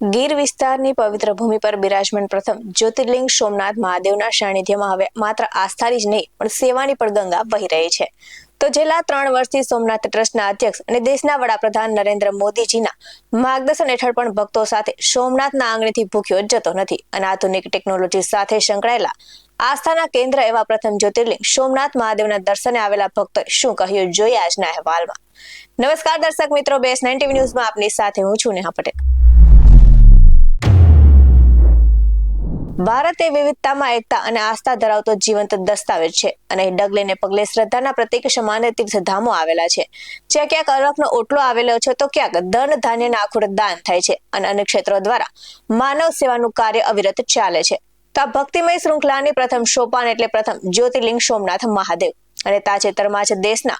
ગીર વિસ્તારની પવિત્ર ભૂમિ પર બિરાજમાન પ્રથમ જ્યોતિર્લિંગ સોમનાથ મહાદેવના સાનિધ્યમાં હવે માત્ર આસ્થાની જ નહીં પણ સેવાની પણ ગંગા વહી રહી છે. તો છેલ્લા 3 વર્ષથી સોમનાથ ટ્રસ્ટના અધ્યક્ષ અને દેશના વડાપ્રધાન નરેન્દ્ર મોદીજીના માર્ગદર્શન હેઠળ પણ ભક્તો સાથે સોમનાથના આંગણેથી ભૂખ્યો જતો નથી અને આધુનિક ટેકનોલોજી સાથે સંકળાયેલા આસ્થાના કેન્દ્ર એવા પ્રથમ જ્યોતિર્લિંગ સોમનાથ મહાદેવના દર્શને આવેલા ભક્તોએ શું કહ્યું જોઈએ આજના અહેવાલમાં. નમસ્કાર દર્શક મિત્રો, BS9 TV ન્યૂઝમાં આપની સાથે હું છું નેહા પટેલ. ભારત એ વિવિધતામાં એકતા અને આસ્થા ધરાવતો જીવંત દસ્તાવેજ છે અને ડગલે ને પગલે શ્રદ્ધાના પ્રતીક સમાન તીર્થધામો આવેલા છે. જ્યાં ક્યાંક અરખનો ઓટલો આવેલો છે તો ક્યાંક ધન ધાન્યના આખુડ દાન થાય છે અને અનેક ક્ષેત્રો દ્વારા માનવ સેવાનું કાર્ય અવિરત ચાલે છે. તો આ ભક્તિમય શૃંખલાની પ્રથમ સોપાન એટલે પ્રથમ જ્યોતિર્લિંગ સોમનાથ મહાદેવ. અને તાજેતરમાં જ દેશના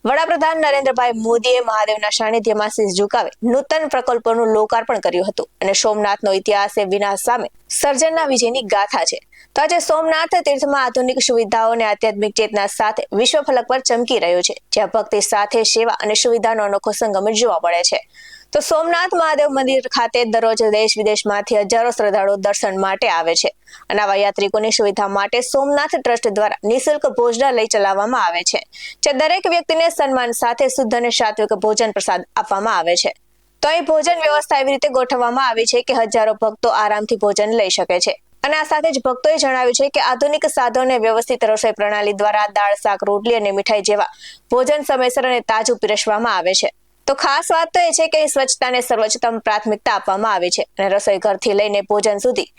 વડાપ્રધાન નરેન્દ્રભાઈ મોદીએ મહાદેવના સાનિધ્યમાં શીશ ઝુકાવી નૂતન પ્રકલ્પોનું લોકાર્પણ કર્યું હતું અને સોમનાથનો ઇતિહાસ એ વિનાશ સામે સર્જનના વિજયની ગાથા છે. તો આજે સોમનાથ તીર્થમાં આધુનિક સુવિધાઓ અને આધ્યાત્મિક ચેતના સાથે વિશ્વ ફલક પર ચમકી રહ્યો છે, જ્યાં ભક્તિ સાથે સેવા અને સુવિધાનો અનોખો સંગમ જોવા મળે છે. તો સોમનાથ મહાદેવ મંદિર ખાતે દરરોજ દેશ વિદેશમાંથી હજારો શ્રદ્ધાળુઓ દર્શન માટે આવે છે અને આવા યાત્રિકોની સુવિધા માટે સોમનાથ ટ્રસ્ટ દ્વારા નિઃશુલ્ક ભોજનાલય ચલાવવામાં આવે છે, જે દરેક વ્યક્તિને સન્માન સાથે શુદ્ધ અને સાત્વિક ભોજન પ્રસાદ આપવામાં આવે છે. તો અહીં ભોજન વ્યવસ્થા એવી રીતે ગોઠવવામાં આવી છે કે હજારો ભક્તો આરામથી ભોજન લઈ શકે છે. અને આ સાથે જ ભક્તોએ જણાવ્યું છે કે આધુનિક સાધનો અને વ્યવસ્થિત રસોઈ પ્રણાલી દ્વારા દાળ, શાક, રોટલી અને મીઠાઈ જેવા ભોજન સમયસર અને તાજું પીરસવામાં આવે છે. તો ખાસ વાત તો એ છે કે સ્વચ્છતાને સર્વોચ્ચતમ પ્રાથમિકતા આપવામાં આવી છે અને રસોઈ ઘરથી લઈને ભોજન સુધી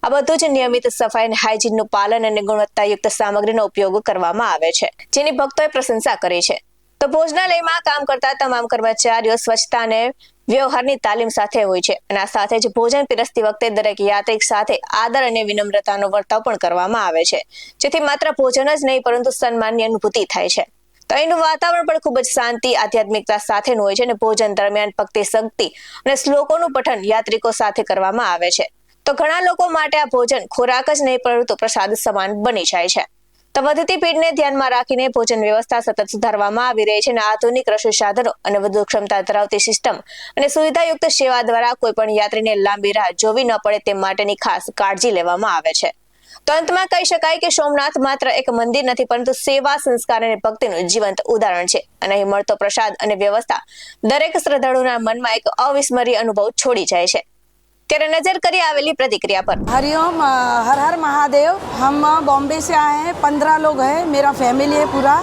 આ બધું જ નિયમિત સફાઈ અને હાઇજીનનું પાલન અને ગુણવત્તાયુક્ત સામગ્રીનો ઉપયોગ કરવામાં આવે છે, જેની ભક્તોએ પ્રશંસા કરી છે. તો ભોજનાલયમાં કામ કરતા તમામ કર્મચારીઓ સ્વચ્છતા અને વ્યવહારની તાલીમ સાથે હોય છે અને આ સાથે જ ભોજન પીરસતી વખતે દરેક યાત્રિક સાથે આદર અને વિનમ્રતાનો વર્તાવ પણ કરવામાં આવે છે, જેથી માત્ર ભોજન જ નહીં પરંતુ સન્માનની અનુભૂતિ થાય છે. તો અહીંનું વાતાવરણ પણ ખૂબ જ શાંતિ, આધ્યાત્મિકતા સાથેનું હોય છે અને ભોજન દરમિયાન ભક્તિ, શક્તિ અને શ્લોકોનું પઠન યાત્રિકો સાથે કરવામાં આવે છે. તો ઘણા લોકો માટે આ ભોજન ખોરાક જ નહીં પરંતુ પ્રસાદ સમાન બની જાય છે. તો વધતી ભીડને ધ્યાનમાં રાખીને ભોજન વ્યવસ્થા સતત સુધારવામાં આવી રહી છે અને આધુનિક રસોઈ સાધનો અને વધુ ક્ષમતા ધરાવતી સિસ્ટમ અને સુવિધાયુક્ત સેવા દ્વારા કોઈ પણ યાત્રીને લાંબી રાહ જોવી ન પડે તે માટેની ખાસ કાળજી લેવામાં આવે છે. તો અંતમાં કહી શકાય કે સોમનાથ માત્ર એક મંદિર નથી પરંતુ સેવા, સંસ્કાર અને ભક્તિનું જીવંત ઉદાહરણ છે અને અહીં મળતો પ્રસાદ અને વ્યવસ્થા દરેક શ્રદ્ધાળુના મનમાં એક અવિસ્મરણીય અનુભવ છોડી જાય છે. ત્યારે નજર કરી આવેલી प्रतिक्रिया पर. हरिओम, हर हर महादेव. हम बॉम्बे से आए हैं, 15 लोग हैं, मेरा फैमिली है पूरा.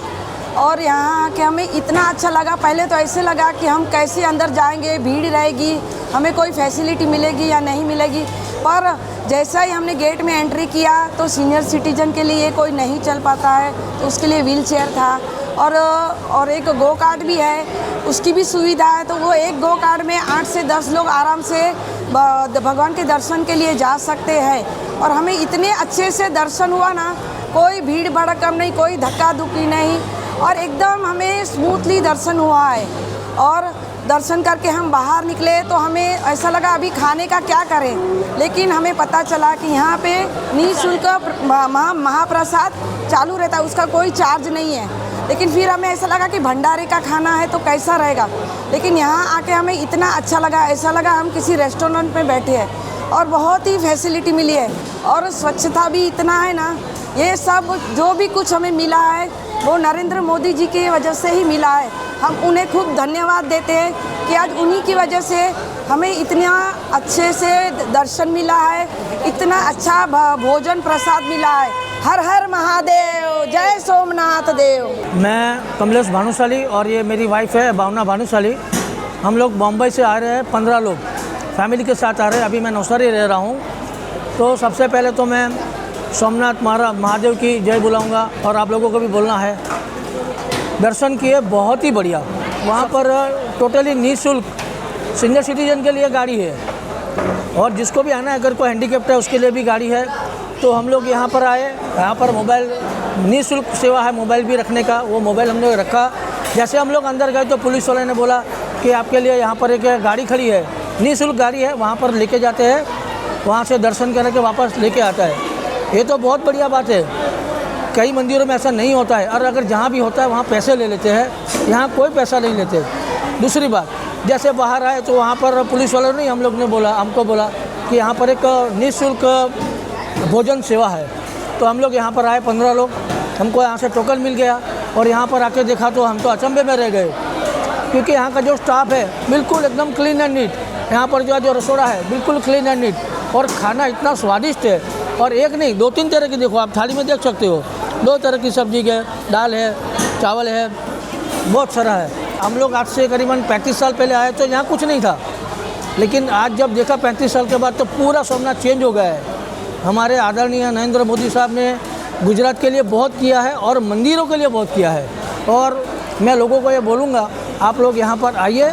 और यहाँ आके हमें इतना अच्छा लगा. पहले तो ऐसे लगा कि हम कैसे अंदर जाएंगे, भीड़ रहेगी, हमें कोई फैसिलिटी मिलेगी या नहीं मिलेगी. पर जैसा ही हमने गेट में एंट्री किया तो सीनियर सिटीजन के लिए कोई नहीं चल पाता है तो उसके लिए व्हील चेयर था और एक गो कार्ट भी है, उसकी भी सुविधा है. तो वो एक गो कार्ट में 8 से 10 लोग आराम से भगवान के दर्शन के लिए जा सकते हैं. और हमें इतने अच्छे से दर्शन हुआ ना, कोई भीड़ भड़कम नहीं, कोई धक्का धुक्की नहीं और एकदम हमें स्मूथली दर्शन हुआ है. और दर्शन करके हम बाहर निकले तो हमें ऐसा लगा अभी खाने का क्या करें, लेकिन हमें पता चला कि यहाँ पे निःशुल्क महाप्रसाद चालू रहता है, उसका कोई चार्ज नहीं है. लेकिन फिर हमें ऐसा लगा कि भंडारे का खाना है तो कैसा रहेगा, लेकिन यहाँ आके हमें इतना अच्छा लगा, ऐसा लगा हम किसी रेस्टोरेंट में बैठे हैं और बहुत ही फैसिलिटी मिली है और स्वच्छता भी इतना है ना. ये सब जो भी कुछ हमें मिला है वो नरेंद्र मोदी जी की वजह से ही मिला है. हम उन्हें खूब धन्यवाद देते हैं कि आज उन्हीं की वजह से हमें इतना अच्छे से दर्शन मिला है, इतना अच्छा भोजन प्रसाद मिला है. हर हर महादेव, जय सोमनाथ देव. मैं कमलेश भानुशाली और ये मेरी वाइफ है भावना भानुशाली. हम लोग बॉम्बे से आ रहे हैं, 15 लोग फैमिली के साथ आ रहे हैं. अभी मैं नवसारी रह रहा हूँ. तो सबसे पहले तो मैं सोमनाथ महादेव की जय बुलाऊंगा और आप लोगों को भी बोलना है. दर्शन किए बहुत ही बढ़िया. वहाँ पर टोटली निःशुल्क सीनियर सिटीजन के लिए गाड़ी है और जिसको भी आना है, अगर कोई हैंडीकैप्ड है उसके लिए भी गाड़ी है. तो हम लोग यहाँ पर आए, यहाँ पर मोबाइल निःशुल्क सेवा है, मोबाइल भी रखने का. वो मोबाइल हमने रखा. जैसे हम लोग अंदर गए तो पुलिस वाले ने बोला कि आपके लिए यहाँ पर एक गाड़ी खड़ी है, निःशुल्क गाड़ी है, वहाँ पर लेके जाते हैं, वहाँ से दर्शन करके वापस लेके आता है. ये तो बहुत बढ़िया बात है. कई मंदिरों में ऐसा नहीं होता है और अगर जहाँ भी होता है वहाँ पैसे ले लेते हैं, यहाँ कोई पैसा नहीं लेते. दूसरी बात, जैसे बाहर आए तो वहाँ पर पुलिस वालों ने हमको बोला कि यहाँ पर एक निःशुल्क भोजन सेवा है। तो हम लोग यहाँ पर आए 15 लोग, हमको यहाँ से टोकन मिल गया और यहाँ पर आके देखा तो हम तो अचंभे में रह गए, क्योंकि यहाँ का जो स्टाफ है बिल्कुल एकदम क्लीन एंड नीट। यहाँ पर जो रसोड़ा है बिल्कुल क्लीन एंड नीट और खाना इतना स्वादिष्ट है। और एक नहीं 2-3 तरह की, देखो आप थाली में देख सकते हो, 2 तरह की सब्जी है, दाल है, चावल है, बहुत सारा है। हम लोग आज से करीबन 35 साल पहले आए तो यहाँ कुछ नहीं था, लेकिन आज जब देखा 35 साल के बाद तो पूरा सोमनाथ चेंज हो गया है। हमारे आदरणीय नरेंद्र मोदी साहब ने गुजरात के लिए बहुत किया है और मंदिरों के लिए बहुत किया है। और मैं लोगों को ये बोलूँगा, आप लोग यहाँ पर आइए,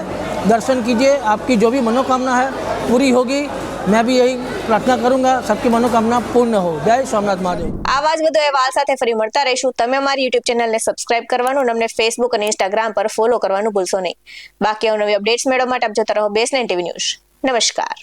दर्शन कीजिए, आपकी जो भी मनोकामना है पूरी होगी। मैं भी यही प्रार्थना करूँगा, सबकी मनोकामना પૂર્ણ हो। जय सोमनाथ महादेव। આવા જ વધુ અહેવાલ સાથે ફરી મળતા રહીશું। તમે અમારી યુટ્યુબ ચેનલને સબસ્ક્રાઇબ કરવાનું અને અમને ફેસબુક અને ઇન્સ્ટાગ્રામ પર ફોલો કરવાનું ભૂલશો નહીં। બાકી અવનવી અપડેટ્સ મેળવવા માટે આપ જોતા રહો BS9 TV ન્યૂઝ। નમસ્કાર।